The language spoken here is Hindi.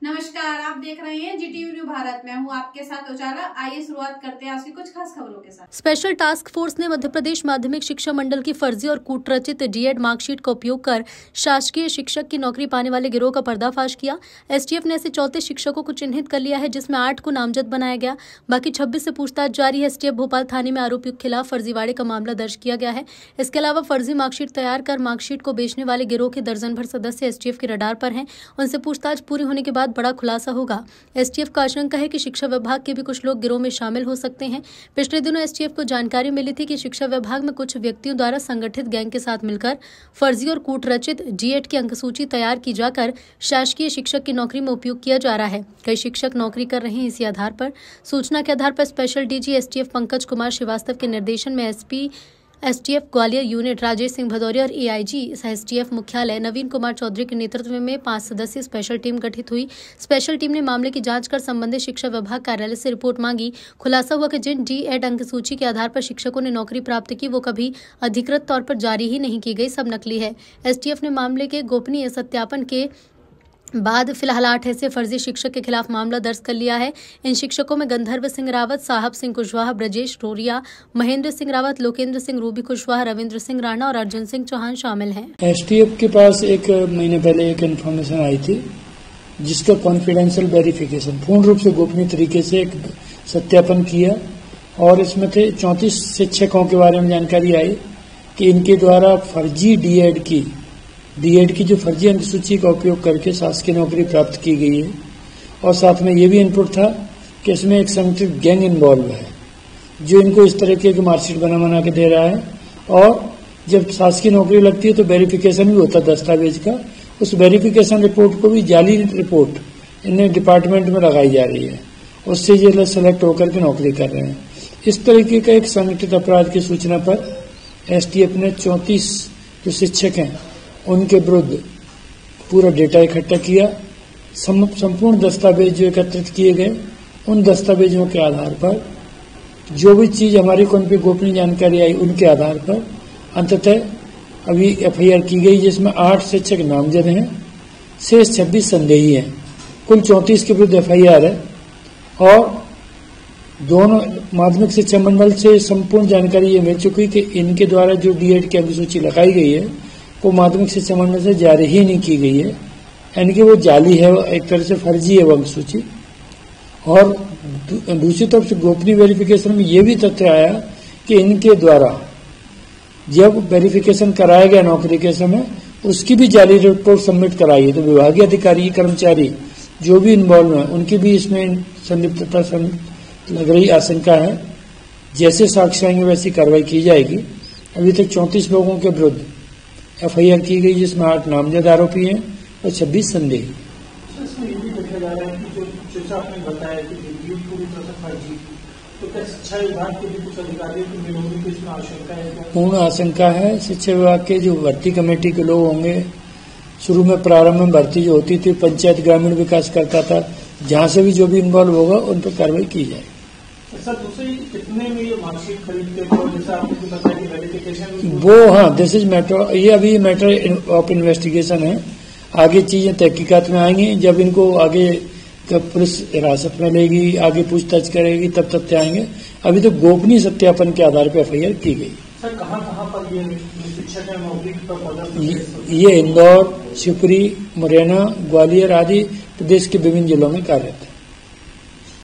नमस्कार, आप देख रहे हैं जीटीवी न्यूज भारत। मैं हूं आपके साथ उजाला। आइए शुरुआत करते हैं आज की कुछ खास खबरों के साथ। स्पेशल टास्क फोर्स ने मध्य प्रदेश माध्यमिक शिक्षा मंडल की फर्जी और कूटरचित डीएड मार्कशीट का उपयोग कर शासकीय शिक्षक की नौकरी पाने वाले गिरोह का पर्दाफाश किया। एसटीएफ ने ऐसे 34 शिक्षकों को चिन्हित कर लिया है, जिसमें 8 को नामजद बनाया गया। बाकी 26 से पूछताछ जारी है। एसटीएफ भोपाल थाने में आरोपियों के खिलाफ फर्जीवाड़े का मामला दर्ज किया गया है। इसके अलावा फर्जी मार्कशीट तैयार कर मार्कशीट को बेचने वाले गिरोह के दर्जन भर सदस्य एसटीएफ के रडार पर हैं। उनसे पूछताछ पूरी होने के बाद बड़ा खुलासा होगा। एसटीएफ का आशंका है कि शिक्षा विभाग के भी कुछ लोग गिरोह में शामिल हो सकते हैं। पिछले दिनों एसटीएफ को जानकारी मिली थी कि शिक्षा विभाग में कुछ व्यक्तियों द्वारा संगठित गैंग के साथ मिलकर फर्जी और कूटरचित डीएड की अंकसूची तैयार की जाकर शासकीय शिक्षक की नौकरी में उपयोग किया जा रहा है। कई शिक्षक नौकरी कर रहे हैं। इसी आधार पर सूचना के आधार पर special DG STF Pankaj Kumar Srivastava के निर्देशन में SP STF Gwalior unit Rajesh Singh Bhadauria और एआईजी एसटीएफ मुख्यालय नवीन कुमार चौधरी के नेतृत्व में 5 सदस्यीय स्पेशल टीम गठित हुई। स्पेशल टीम ने मामले की जांच कर संबंधित शिक्षा विभाग कार्यालय से रिपोर्ट मांगी। खुलासा हुआ कि जिन डीएड अंकसूची के आधार पर शिक्षकों ने नौकरी प्राप्त की, वो कभी अधिकृत तौर पर जारी ही नहीं की गई, सब नकली है। एसटीएफ ने मामले के गोपनीय सत्यापन के बाद फिलहाल 8 ऐसे फर्जी शिक्षक के खिलाफ मामला दर्ज कर लिया है। इन शिक्षकों में गंधर्व सिंह रावत, साहब सिंह कुशवाहा, ब्रजेश रोरिया, महेंद्र सिंह रावत, लोकेंद्र सिंह रूबी कुशवाहा, रविंद्र सिंह राणा और अर्जुन सिंह चौहान शामिल हैं। एसटीएफ के पास एक महीने पहले एक इन्फॉर्मेशन आई थी, जिसका कॉन्फिडेंशियल वेरिफिकेशन पूर्ण रूप से गोपनीय तरीके से एक सत्यापन किया और इसमें थे 34 शिक्षकों के बारे में जानकारी आई कि इनके द्वारा फर्जी डीएड की जो फर्जी अंकसूची का उपयोग करके शासकीय नौकरी प्राप्त की गई है। और साथ में ये भी इनपुट था कि इसमें एक संगठित गैंग इन्वॉल्व है, जो इनको इस तरीके की मार्कशीट बना के दे रहा है। और जब शासकीय नौकरी लगती है तो वेरिफिकेशन भी होता है दस्तावेज का। उस वेरिफिकेशन रिपोर्ट को भी जाली रिपोर्ट इन्हें डिपार्टमेंट में लगाई जा रही है, उससे ये सेलेक्ट होकर के नौकरी कर रहे हैं। इस तरीके का एक संगठित अपराध की सूचना पर एसटीएफ ने 34 जो शिक्षक हैं उनके विरुद्ध पूरा डेटा इकट्ठा किया। संपूर्ण दस्तावेज जो एकत्रित किए गए, उन दस्तावेजों के आधार पर जो भी चीज हमारी को उन पर गोपनीय जानकारी आई, उनके आधार पर अंततः अभी एफआईआर की गई, जिसमें 8 शिक्षक नामजद हैं, शेष 26 संदेही हैं। कुल 34 के विरुद्ध एफआईआर है। और दोनों माध्यमिक शिक्षा मंडल से संपूर्ण जानकारी ये मिल चुकी कि इनके द्वारा जो डीएड की अंकसूची लगाई गई है वो माध्यमिक शिक्षा मंडल से जारी ही नहीं की गई है, यानी कि वो जाली है, एक तरह से फर्जी है वो अंकसूची। और दूसरी तरफ से गोपनीय वेरिफिकेशन में ये भी तथ्य आया कि इनके द्वारा जब वेरिफिकेशन कराया गया नौकरी के समय, उसकी भी जाली रिपोर्ट सबमिट कराई है। तो विभागीय अधिकारी, कर्मचारी जो भी इन्वॉल्व है, उनकी भी इसमें संलिप्तता लग रही आशंका है। जैसे साक्ष्य आएंगे वैसी कार्रवाई की जाएगी। अभी तक 34 लोगों के विरुद्ध एफआईआर की गई, जिसमें 8 नामजद आरोपी हैं और 26 संदेही। इसमें ये भी देखा जा रहा है कि जो जैसा आपने बताया कि पूरी तरह से फर्जी, तो क्या शिक्षा विभाग के भी कुछ अधिकारियों की निलंबन की इसमें आशंका है? पूर्ण आशंका है। शिक्षा विभाग के जो भर्ती कमेटी के लोग होंगे, शुरू में प्रारंभ में भर्ती जो होती थी पंचायत ग्रामीण विकास करता था, जहां से भी जो भी इन्वॉल्व होगा उन पर कार्रवाई की जाए। सर, दूसरी कितने में ये मार्कशीट खरीदते थे, जैसा आपने बताया कि वेरिफिकेशन वो, हाँ, दिस इज मैटर, ये अभी मैटर ऑफ इन्वेस्टिगेशन है। आगे चीजें तहकीकात में आएंगी। जब इनको आगे पुलिस हिरासत में लेगी, आगे पूछताछ करेगी, तब तथ्य आएंगे। अभी तो गोपनीय सत्यापन के आधार पर एफआईआर की गई। सर, कहाँ पर ये शिक्षक नौकरी पर ये इंदौर, शिवपुरी, मुरैना, ग्वालियर आदि प्रदेश के विभिन्न जिलों में कार्यरत है।